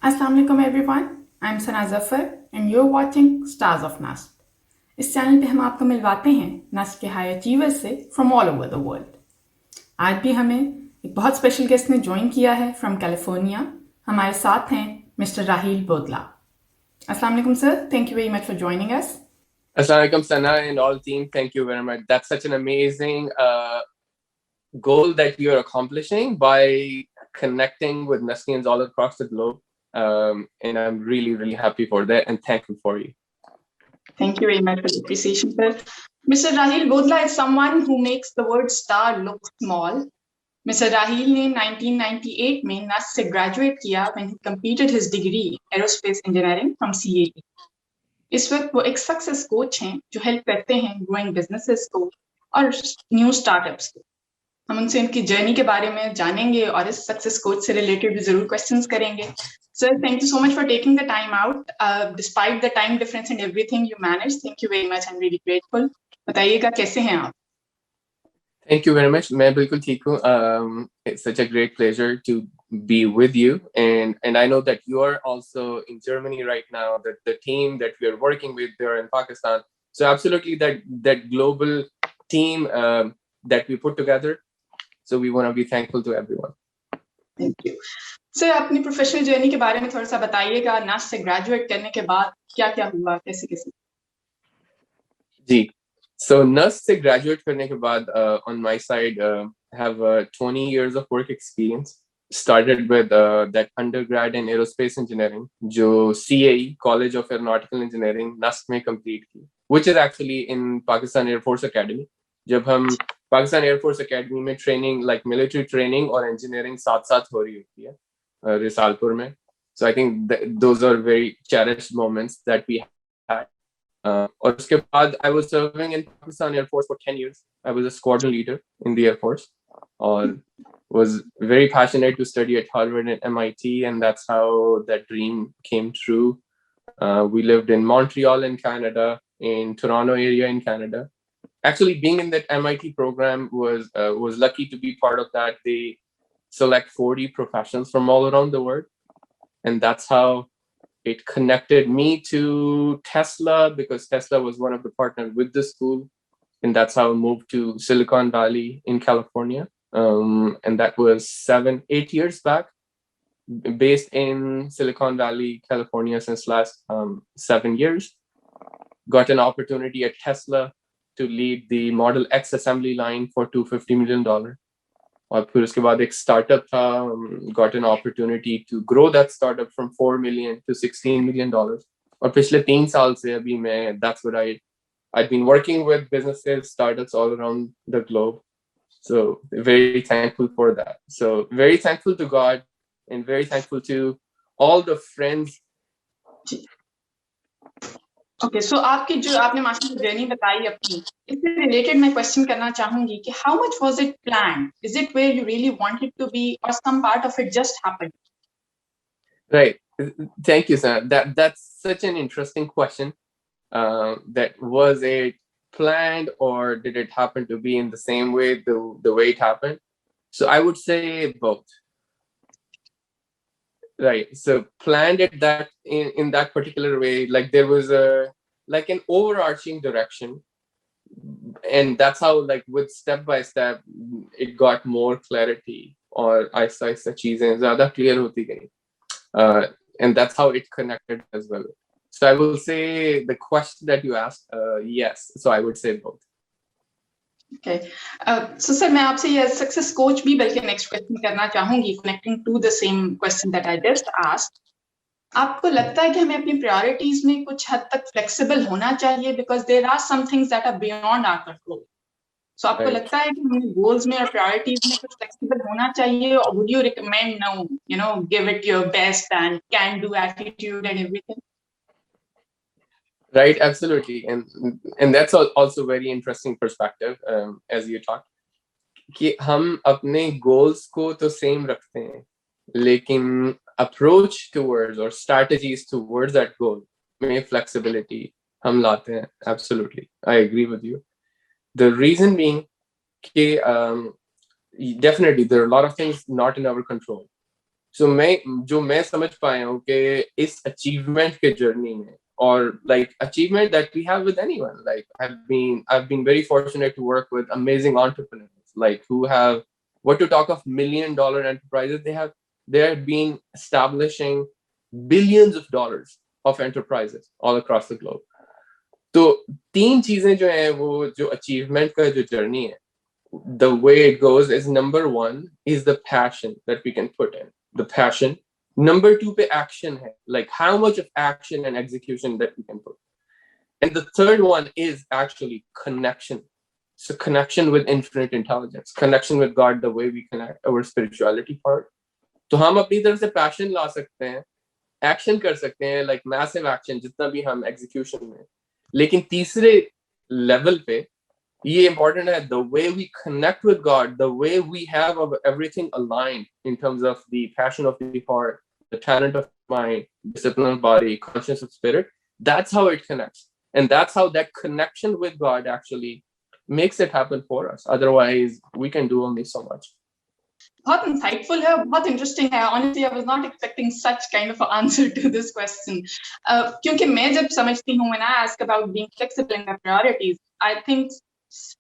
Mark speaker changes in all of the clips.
Speaker 1: Assalamu alaikum everyone. I'm Sana Zafar and you're watching Stars of Nust. इस channel पे हम आपको मिलवाते हैं नस्ट के हाई अचीवर्स से from all over the world. आज भी हमें एक बहुत स्पेशल गेस्ट ने ज्वाइन किया है फ्रॉम कैलिफोर्निया। हमारे साथ हैं मिस्टर राहील बोदला। अस्सलाम वालेकुम sir, thank you very much for joining us.
Speaker 2: Assalamu alaikum, Sana and all team. Thank you very much. That's such an amazing goal that you're accomplishing by connecting with Nustians all across the globe. And I'm really, really happy for that and thankful for you.
Speaker 1: Thank you very much for the appreciation, sir. Mr. Raheel Bodla is someone who makes the word star look small. Mr. Raheel ने 1998 में Nernst से graduate किया when he completed his degree aerospace engineering from CAE. इस वक्त वो एक success coach हैं जो हेल्प करते हैं ग्रोइंग बिजनेसेस को और न्यू स्टार्टअप्स को। हम उनसे उनकी जर्नी के बारे में जानेंगे और इस सक्सेस कोच से रिलेटेड भी जरूर क्वेश्चंस करेंगे। Sir, thank you so much for taking the time out despite the time difference and everything you manage. Thank you very much, I am really grateful. बताइएगा कैसे हैं आप?
Speaker 2: Thank you very much. मैं बिल्कुल ठीक हूँ. It's such a great pleasure to be with you, and I know that you are also in Germany right now. That the team that we are working with, they're in Pakistan. So absolutely that global team that we put together. So we want to be thankful to everyone.
Speaker 1: Thank you. Sir, अपनी professional journey के बारे में थोड़ा सा बताइएगा। Nernst से graduate करने के बाद क्या क्या हुआ, कैसे कैसे?
Speaker 2: जी, so Nust से graduate करने के बाद on my side have 20 years of work experience. Started with that undergrad in aerospace engineering जो CAE College of Aeronautical Engineering Nust में complete की, which is actually in Pakistan Air Force Academy. जब हम Pakistan Air Force Academy में training like military training और engineering साथ साथ हो रही होती है रिसालपुर में. So I think those are very cherished moments that we had. और उसके बाद I was serving in Pakistan Air Force for 10 years. I was a squadron leader in the Air Force और was very passionate to study at Harvard and MIT, and that's how that dream came true. We lived in Montreal in Canada, in Toronto area in Canada. Actually, being in that MIT program was lucky to be part of that. They select 40 professionals from all around the world, and that's how it connected me to Tesla, because Tesla was one of the partners with the school, and that's how I moved to Silicon Valley in California. And that was 7-8 years back, based in Silicon Valley, California since last 7 years. Got an opportunity at Tesla to lead the Model X assembly line for $250 million. और फिर उसके बाद एक startup था, got an opportunity to grow that startup from $4 million to $16 million. और पिछले 3 साल से अभी मैं, that's what I've been working with businesses, startups all around the globe. So very thankful for that. So very thankful to God and very thankful to all the friends.
Speaker 1: Okay, so आपने master journey बताई अपनी, इससे related मैं question करना चाहूंगी कि how much was it planned? Is it where you really wanted to be, or some part of it just happened?
Speaker 2: Right. Thank you, sir. That's such an interesting question. That was it planned, or did it happen to be in the same way, the way it happened? So I would say both. Right. So planned it that in that particular way, like there was an overarching direction, and that's how, like, with step by step it got more clarity, or aisa cheezein zyada clear hoti gayi, and that's how it connected as well. So I will say the question that you asked, yes, so I would say both.
Speaker 1: Okay. So sir, मैं आपसे ये success coach भी बल्कि next question करना चाहूंगी, connecting to the same question that I just asked. आपको लगता है कि हमें अपनी प्रायोरिटीज में कुछ हद तक फ्लेक्सिबल होना चाहिए, because there are some things that are beyond our control? So आपको लगता है कि हमें गोल्स में और प्रायोरिटीज में कुछ फ्लेक्सिबल होना चाहिए, और would you recommend know give it your best and can do attitude and everything?
Speaker 2: Right, absolutely, and that's also very interesting perspective, as you talked, कि हम अपने goals को तो same रखते हैं, लेकिन approach towards or strategies towards that goal में flexibility हम लाते हैं. Absolutely, I agree with you. The reason being कि definitely there are a lot of things not in our control, So मैं समझ पाया हूँ कि इस achievement के journey में, or like achievement that we have with anyone. Like I've been very fortunate to work with amazing entrepreneurs, like who have, what to talk of, $1 million enterprises. They have been establishing billions of dollars of enterprises all across the globe. तो तीन चीजें जो हैं वो जो achievement का जो journey है, the way it goes is, number one is the passion that we can put in, the passion. Number two पे action है, like how much of action and execution that we can put. And the third one is actually connection. So connection with infinite intelligence, connection with God, the way we connect our spirituality part. तो हम अपनी तरफ से passion ला सकते हैं, action कर सकते हैं, like massive action जितना भी हम execution में. लेकिन तीसरे level पे ये important है, the way we connect with God, the way we have everything aligned in terms of the passion of the heart, the talent of mind, discipline of body, conscience of spirit. That's how it connects, and that's how that connection with God actually makes it happen for us. Otherwise, we can do only so much.
Speaker 1: बहुत insightful है, बहुत interesting है. Honestly, I was not expecting such kind of an answer to this question. क्योंकि मैं जब समझती हूँ, when I ask about being flexible in their priorities, I think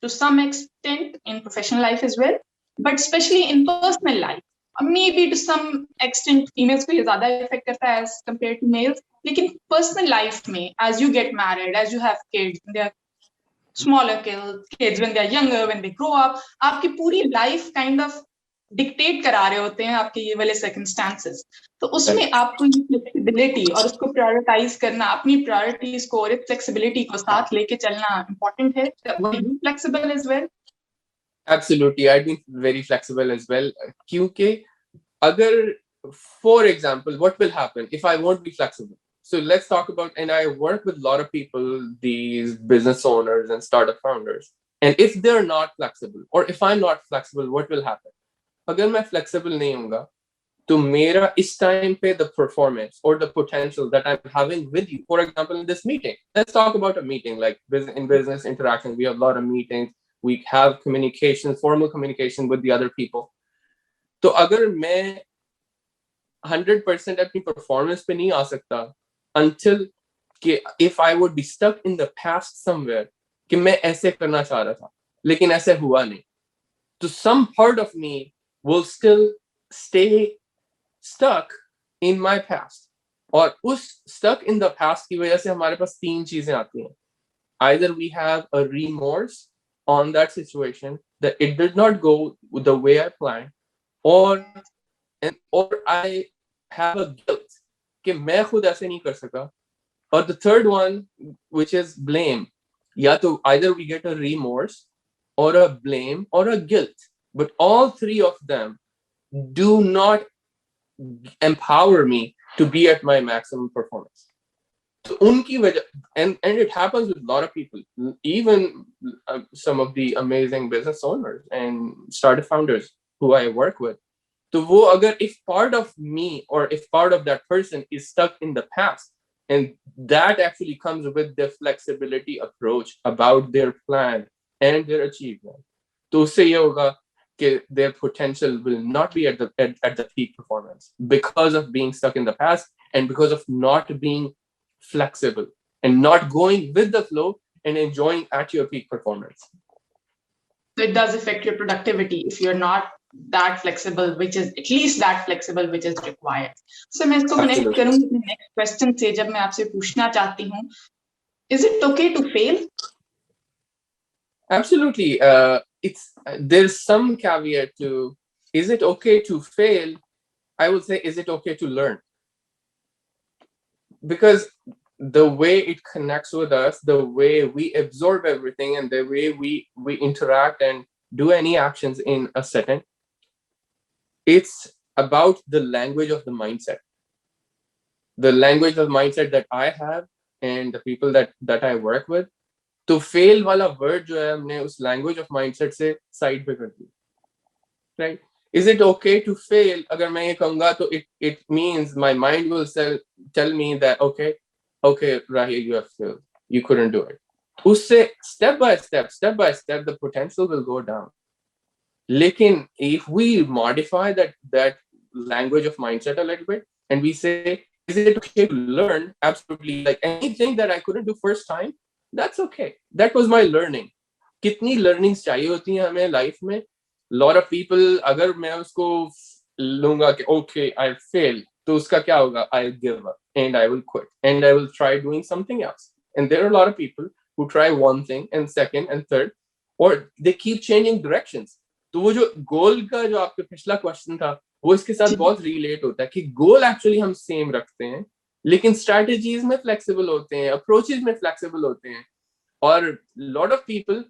Speaker 1: to some extent in professional life as well, but especially in personal life. Maybe to some extent females को ये ज़्यादा affect करता है as compared to males. लेकिन personal life में, as you get married, as you have kids, they are smaller kids, when they are younger, when they grow up, आपकी पूरी life kind of dictate करा रहे होते हैं आपके ये वाले सर्कमस्टांसेस. तो उसमें आपको ये फ्लेक्सिबिलिटी और उसको प्रायोरिटाइज करना, अपनी प्रायोरिटीज को और फ्लेक्सिबिलिटी को साथ लेके चलना इम्पोर्टेंट है. Were you flexible as well?
Speaker 2: Absolutely, I've been very flexible as well. क्योंकि अगर, for example, what will happen if I won't be flexible? So let's talk about, and I work with a lot of people, these business owners and startup founders. And if they're not flexible, or if I'm not flexible, what will happen? अगर मैं flexible नहीं हूँगा, तो मेरा इस time पे the performance or the potential that I'm having with you, for example, in this meeting, let's talk about a meeting, like in business interactions, we have a lot of meetings, we have communication, formal communication with the other people. तो अगर मैं 100% अपनी performance पे नहीं आ सकता, until कि if I would be stuck in the past somewhere, कि मैं ऐसे करना चाह रहा था, लेकिन ऐसे हुआ नहीं, तो some part of me will still stay stuck in my past. और उस stuck in the past की वजह से हमारे पास तीन चीजें आती हैं. Either we have a remorse on that situation that it did not go the way I planned, or I have a guilt कि मैं खुद ऐसे नहीं कर सका. Or the third one, which is blame. या तो either we get a remorse or a blame or a guilt. But all three of them do not empower me to be at my maximum performance. So unki wajah, and it happens with a lot of people, even some of the amazing business owners and startup founders who I work with. So wo agar, if part of me or if part of that person is stuck in the past, and that actually comes with the flexibility approach about their plan and their achievement, to usse ye hoga their potential will not be at the peak performance because of being stuck in the past and because of not being flexible and not going with the flow and enjoying at your peak performance.
Speaker 1: So it does affect your productivity if you're not that flexible, which is at least that flexible, which is required. So मैं इसको connect करूँगी अपने next question से, जब मैं आपसे पूछना चाहती हूँ, is it okay to fail?
Speaker 2: Absolutely. There's some caveat to, is it okay to fail? I would say, is it okay to learn? Because the way it connects with us, the way we absorb everything, and the way we interact and do any actions in a setting, it's about the language of the mindset. The language of mindset that I have and the people that I work with. तो fail वाला word जो है हमने उस language of mindset से side पे कर दिया, right? Is it okay to fail? अगर मैं ये कहूंगा तो it means my mind will tell me that okay Rahil, you have failed, you couldn't do it. उससे step by step the potential will go down. लेकिन if we modify that language of mindset a little bit, and we say, is it okay to learn? Absolutely. Like anything that I couldn't do first time, that's okay. That was my learning. कितनी learnings चाहिए होती हैं हमें life में? Lot of people, अगर मैं उसको लूंगा कि okay, I failed, तो उसका क्या होगा? I'll give up and I will quit and I will try doing something else. And there are a lot of people who try one thing and second and third, or they keep changing directions. तो वो जो गोल का जो आपका पिछला question था, वो इसके साथ बहुत रिलेट होता है कि गोल एक्चुअली हम सेम रखते हैं, लेकिन स्ट्रैटेजीज में फ्लेक्सिबल होते हैं, अप्रोचेज में फ्लेक्सिबल होते हैं. और lot of people,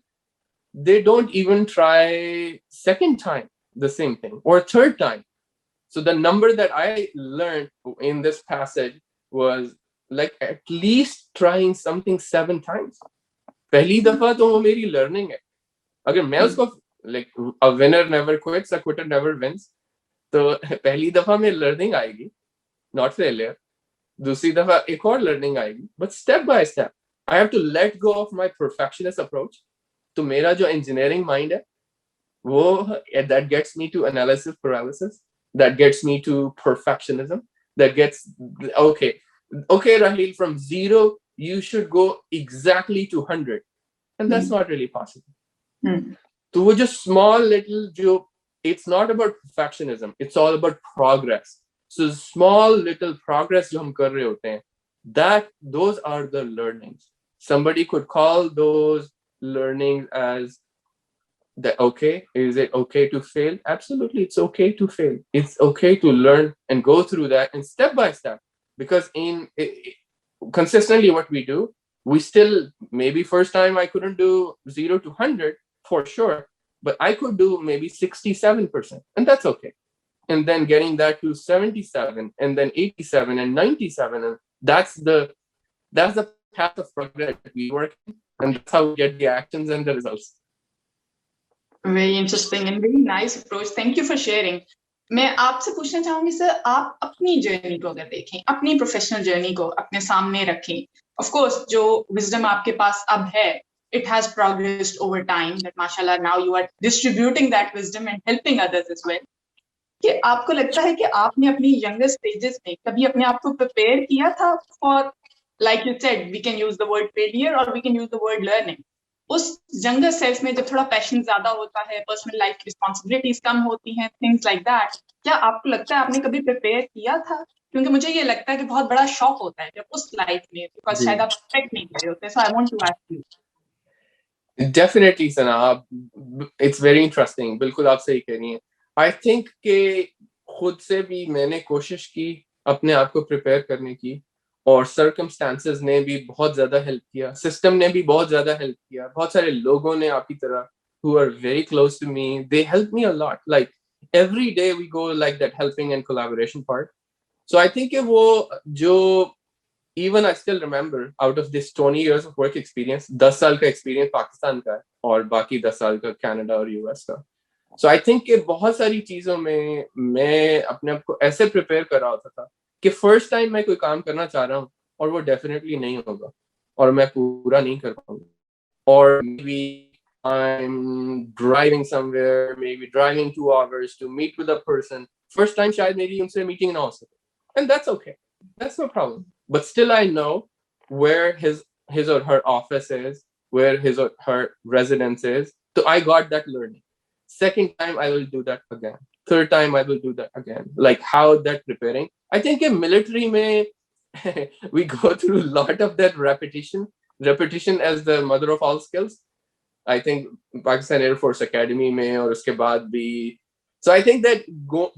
Speaker 2: they don't even try second time the same thing or third time. So the number that I learned in this passage was like at least trying something 7 times. पहली दफा तो वो मेरी learning है. अगर मैं उसको like a winner never quits, a quitter never wins, तो पहली दफा में learning आएगी, not failure. दूसरी दफा एक और learning आएगी, but step by step. I have to let go of my perfectionist approach. तो मेरा जो engineering mind है, वो that gets me to analysis paralysis, that gets me to perfectionism, that gets okay, Raheel, from 0 you should go exactly to 100, and that's not really possible. So वो जो small little जो, it's not about perfectionism, it's all about progress. So small little progress जो हम कर रहे होते हैं, that those are the learnings. Somebody could call those learnings as that, okay, is it okay to fail? Absolutely, it's okay to fail. It's okay to learn and go through that, and step by step, because consistently what we do, we still, maybe first time I couldn't do 0 to 100 for sure, but I could do maybe 67%, and that's okay. And then getting that to 77, and then 87 and 97, and that's the path of progress that we work in, and that's how we get the actions and the results.
Speaker 1: Very interesting and very nice approach. Thank you for sharing. मैं आपसे पूछना चाहूंगी sir, आप अपनी journey को अगर देखें, अपनी प्रोफेशनल जर्नी को अपने सामने रखें, ऑफ कोर्स जो विजडम आपके पास अब है, it has progressed over time, that mashallah now you are distributing that wisdom and helping others as well. कि आपको लगता है कि आपने अपनी यंगर स्टेजेस में कभी अपने आप को प्रिपेयर किया था for, like you said, we can use the word failure और we can use the word learning. उस यंगर सेल्फ में जब थोड़ा पैशन ज्यादा होता है, पर्सनल लाइफ रिस्पॉन्सिबिलिटीज कम होती हैं, थिंग्स लाइक दैट, क्या आपको लगता है आपने कभी प्रिपेयर किया था? क्योंकि मुझे ये लगता है कि बहुत बड़ा शॉक होता है जब उस लाइफ में, बिकॉज शायद आप एक्सपेक्ट नहीं कर रहे होते. So I want to ask you.
Speaker 2: Definitely, Sana. It's very interesting. बिल्कुल आप सही कह रही हैं. I think कि खुद से भी मैंने कोशिश की अपने आप को प्रिपेयर करने की, और circumstances ने भी बहुत ज़्यादा हेल्प किया, सिस्टम ने भी बहुत ज़्यादा हेल्प किया, बहुत सारे लोगों ने आपकी तरह who are very close to me, they helped me a lot. Like every day we go like that helping and collaboration part. So I think वो जो, even I still remember, out of this 20 years of work experience, 10 साल का experience Pakistan का है और बाकी 10 साल का कनाडा और यूएस का. So I think कि बहुत सारी चीजों में मैं अपने आप को ऐसे प्रिपेयर कर रहा होता था कि फर्स्ट टाइम मैं कोई काम करना चाह रहा हूँ और वो डेफिनेटली नहीं होगा और मैं पूरा नहीं कर पाऊंगा, और maybe I'm driving somewhere, maybe driving 2 hours to meet with a person. First time शायद मेरी उनसे मीटिंग ना हो सके, and that's okay, that's no problem. But still I know where his or her office is, where his or her residence is. So I got that learning. Second time I will do that again. Third time I will do that again. Like how that preparing. I think in military mein we go through a lot of that repetition. Repetition as the mother of all skills. I think Pakistan Air Force Academy mein aur uske baad bhi. So I think that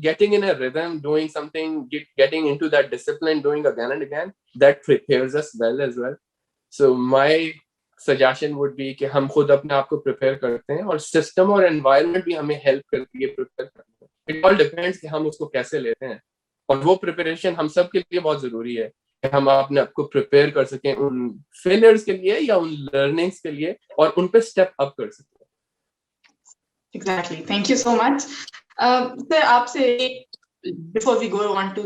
Speaker 2: getting in a rhythm, doing something, getting into that discipline, doing again and again, that prepares us well as well. So my suggestion would be कि हम खुद अपने आप को prepare करते हैं और system और environment भी हमें help करती है prepare करने में. It all depends कि हम उसको कैसे लेते हैं, और वो preparation हम सब के लिए बहुत जरूरी है कि हम अपने आप को prepare कर सकें उन failures के लिए या उन learnings के लिए, और उन पे step up कर सकें.
Speaker 1: Exactly. Thank you so much. Sir, आपसे before we go on to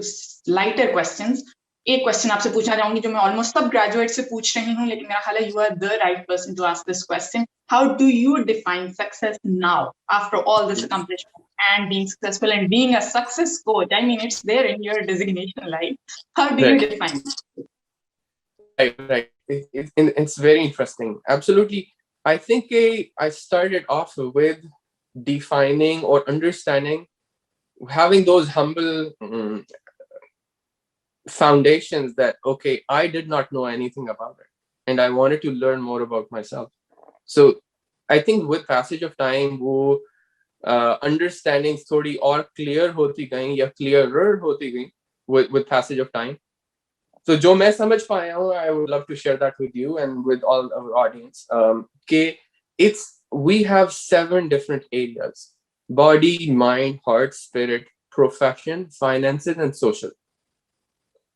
Speaker 1: lighter questions, एक क्वेश्चन आपसे पूछना चाहूंगी जो मैं ऑलमोस्ट सब ग्रेजुएट से पूछ रही हूँ, लेकिन मेरा ख्याल है you are the right person to ask this question. How do you define success now after all this accomplishment? and being successful and being a success coach. I mean, it's there in your designation, like, how do you
Speaker 2: Right.
Speaker 1: define it?
Speaker 2: Right. It's very interesting. Absolutely. I think I started off with defining or understanding, having those humble foundations that, okay, I did not know anything about it and I wanted to learn more about myself. So I think with passage of time, वो understanding थोड़ी और clear होती गई या clearer होती गई with passage of time. So जो मैं समझ पाया हूँ, I would love to share that with you and with all our audience. कि we have 7 different areas: body, mind, heart, spirit, profession, finances, and social.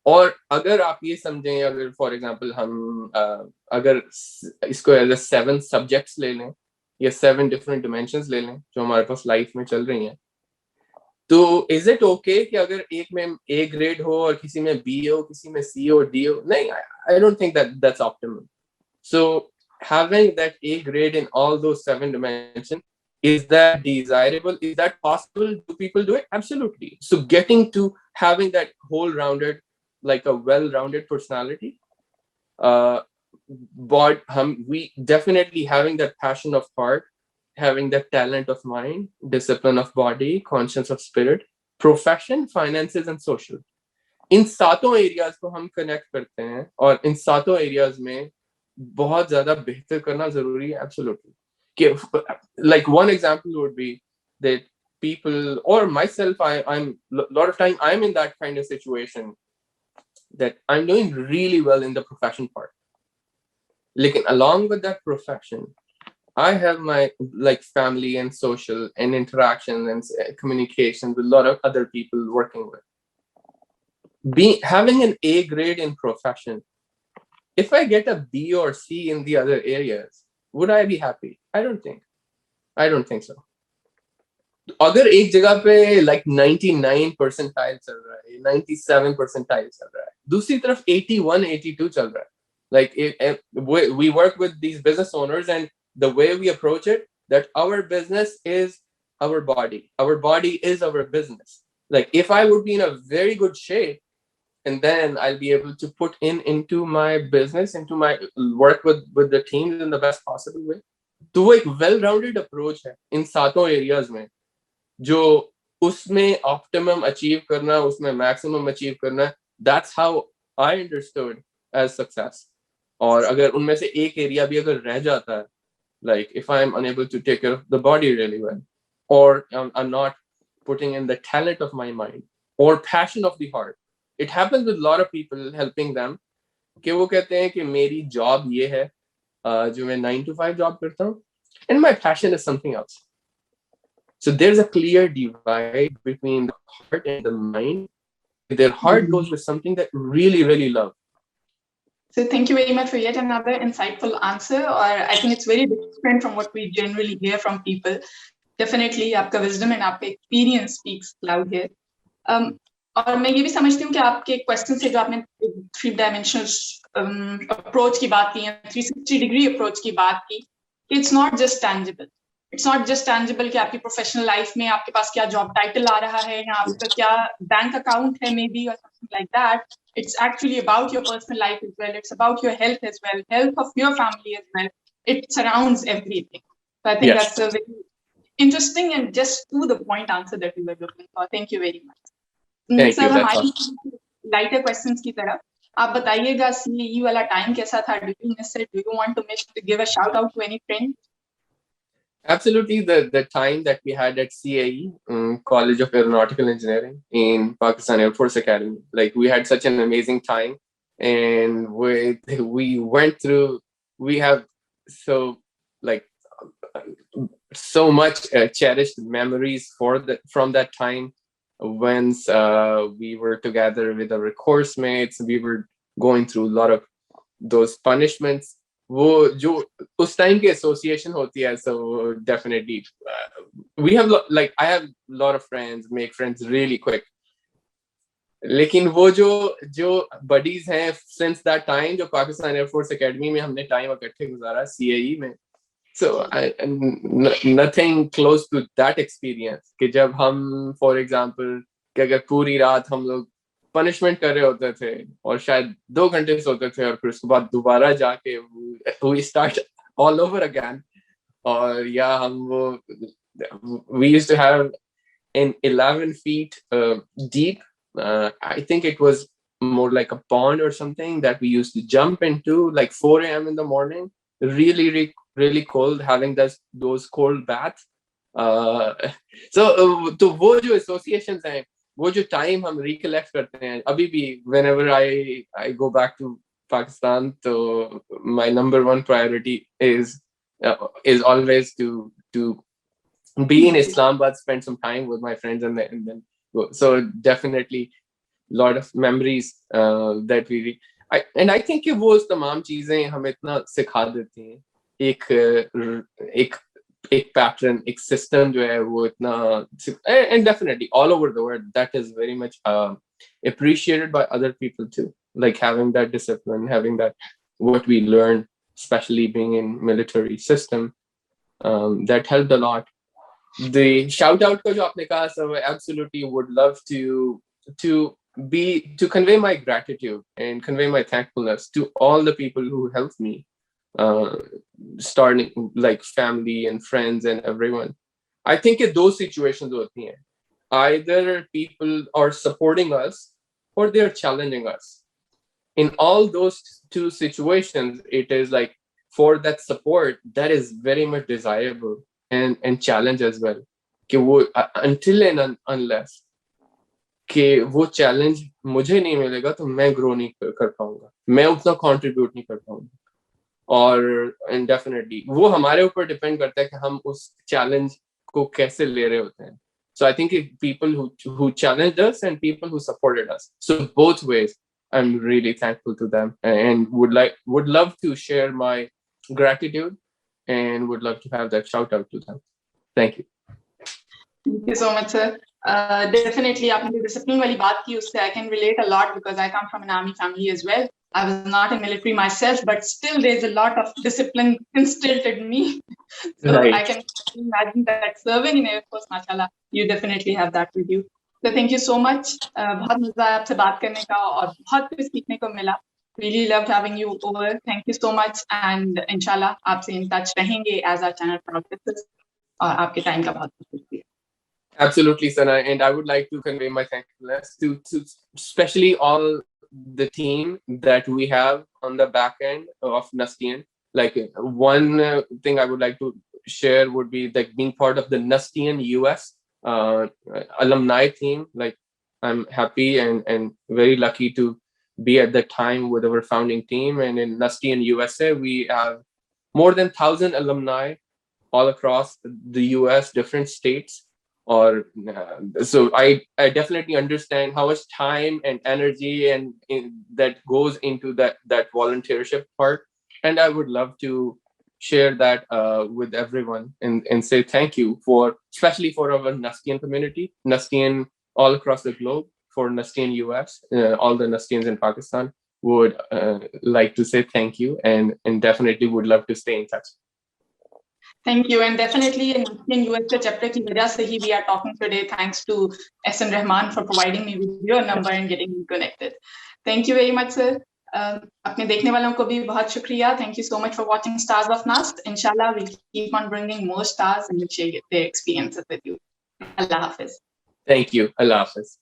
Speaker 2: और अगर आप ये समझें, अगर फॉर एग्जांपल हम अगर इसको एज 7 सब्जेक्ट्स ले लें या 7 डिफरेंट डिमेंशंस ले लें जो हमारे पास लाइफ में चल रही हैं, तो इज इट ओके कि अगर एक में ए ग्रेड हो और किसी में बी हो, किसी में सी और डी हो? नहीं, I don't think that's optimal. So having that A grade in all those 7 dimensions, is that desirable? Is that possible? Do people do it? Absolutely. So getting to having that whole rounded, like a well-rounded personality, but we definitely having that passion of heart, having that talent of mind, discipline of body, conscience of spirit, profession, finances, and social. इन सातों areas को हम connect करते हैं और इन सातों areas में बहुत ज्यादा बेहतर करना जरूरी है. Absolutely. Like one example would be that people or myself, I'm a lot of time I'm in that kind of situation that I'm doing really well in the profession part. Like along with that profession, I have my like family and social and interaction and communication with a lot of other people working with. Having an A grade in profession, if I get a B or C in the other areas, would I be happy? I don't think so. अगर एक जगह पे like 99 percentile चल रहा है, 97 percentile चल रहा है, दूसरी तरफ 81, 82 चल रहा है. Like we work with these business owners, and the way we approach it, that our business is our body. Our body is our business. Like if I would be in a very good shape, and then I'll be able to put into my business, into my work with the teams in the best possible way. तो वो एक well-rounded approach है इन सातों areas में, जो उसमें optimum achieve करना, उसमें maximum achieve करना. That's how I understood as success. और अगर उनमें से एक area भी अगर रह जाता है, like if I'm unable to take care of the body really well, or I'm not putting in the talent of my mind or passion of the heart. It happens with a lot of people, helping them कि वो कहते हैं कि मेरी job ये है, जो मैं 9 to 5 job करता हूँ, and my passion is something else. So there's a clear divide between the heart and the mind. Their heart goes with something that really, really love.
Speaker 1: So thank you very much for yet another insightful answer. Or I think it's very different from what we generally hear from people. Definitely, आपका wisdom and आपका experience speaks loud here. और मैं ये भी समझती हूँ कि आपके क्वेश्चन से जो आपने 3 dimensional approach की बात की, 360 degree approach की बात की, it's not just tangible. It's not just tangible कि आपकी प्रोफेशनल लाइफ में आपके पास क्या जॉब टाइटल आ रहा है या आपका क्या बैंक अकाउंट है may be or something like that. It's actually about your personal life as well. It's about your health as well, health of your family as well. It surrounds everything. So I think
Speaker 2: Yes.
Speaker 1: that's a very interesting and just to the point answer that we were looking for. Thank you very much.
Speaker 2: Thank
Speaker 1: Sir,
Speaker 2: you.
Speaker 1: हम
Speaker 2: That's
Speaker 1: आए
Speaker 2: awesome.
Speaker 1: Lighter questions की तरफ. आप बताइएगा CAE वाला time कैसा था? Do you miss it? Do you want to give a shout out to any friend?
Speaker 2: Absolutely, the time that we had at CAE, College of Aeronautical Engineering in Pakistan Air Force Academy, like we had such an amazing time, and we went through. We have so much cherished memories from that time. Once we were together with our course mates, we were going through a lot of those punishments. वो जो उस time की association होती है, so definitely we have like I have a lot of friends, make friends really quick. लेकिन वो जो buddies हैं since that time, जो पाकिस्तान एयर फोर्स एकेडमी में हमने टाइम इकट्ठे गुजारा CAE में, So nothing close to that experience कि जब हम for example कि अगर पूरी रात हम लोग punishment कर रहे होते थे और शायद 2 घंटे सोते थे और फिर उसके बाद दोबारा जाके we start all over again और या हम वो we used to have in 11 feet deep I think it was more like a pond or something that we used to jump into like 4 a.m. in the morning really cold having those cold baths तो वो जो associations हैं वो जो time हम recollect करते हैं अभी भी whenever I go back to Pakistan so my number one priority is always to be in Islamabad, spend some time with my friends, and then go. So definitely a lot of memories that we. I think ये वो तमाम चीजें हमें इतना सिखा देती हैं एक pattern, एक system जो है वो इतना and definitely all over the world that is very much appreciated by other people too. Like having that discipline, having that what we learn, especially being in military system, that helped a lot. The shout out ko jo aapne kaha, so I absolutely would love to convey my gratitude and convey my thankfulness to all the people who helped me, starting like family and friends and everyone. I think in those situations hoti hain, either people are supporting us or they're challenging us. In all those two situations, it is like for that support that is very much desirable and challenge as well कि वो until and unless कि वो challenge मुझे नहीं मिलेगा तो मैं grow नहीं कर पाऊंगा, मैं उतना contribute नहीं कर पाऊंगा और and definitely वो हमारे ऊपर depend करता है कि हम उस challenge को कैसे ले रहे होते हैं. So I think people who challenged us and people who supported us, so both ways I'm really thankful to them and would love to share my gratitude and would love to have that shout out to them. Thank you.
Speaker 1: Thank you so much, sir. Definitely, आपने जो discipline वाली बात की उससे I can relate a lot because I come from an army family as well. I was not in military myself, but still there's a lot of discipline instilled in me. So
Speaker 2: right.
Speaker 1: I can imagine that serving in Air Force, mashallah, you definitely have that with you. So thank you so much. बहुत मजा आया आपसे बात करने का और बहुत कुछ सीखने को मिला. Really loved having you over. Thank you so much, and inshallah आपसे in touch रहेंगे as our channel progresses. और आपके time का बहुत शुक्रिया.
Speaker 2: Absolutely, Sana, and I would like to convey my thankfulness to especially all the team that we have on the back end of Nustian. Like one thing I would like to share would be like being part of the Nustian US alumni team. Like I'm happy and very lucky to be at that time with our founding team. And in Nustian USA, we have more than 1,000 alumni all across the US, different states. Or so I definitely understand how much time and energy and that goes into that volunteership part, and I would love to share that with everyone and say thank you for, especially for our Nustian community, Nustian all across the globe, for Nustian US, all the Nustians in Pakistan would like to say thank you and definitely would love to stay in touch.
Speaker 1: Thank you, and definitely in US chapter की वजह से ही we are talking today. Thanks to S.M. Rahman for providing me with your number and getting me connected. Thank you very much, sir. अपने देखने वालों को भी बहुत शुक्रिया. Thank you so much for watching Stars of Nust. Inshallah, we'll keep on bringing more stars and share their experiences with you. Allah Hafiz.
Speaker 2: Thank you. Allah Hafiz.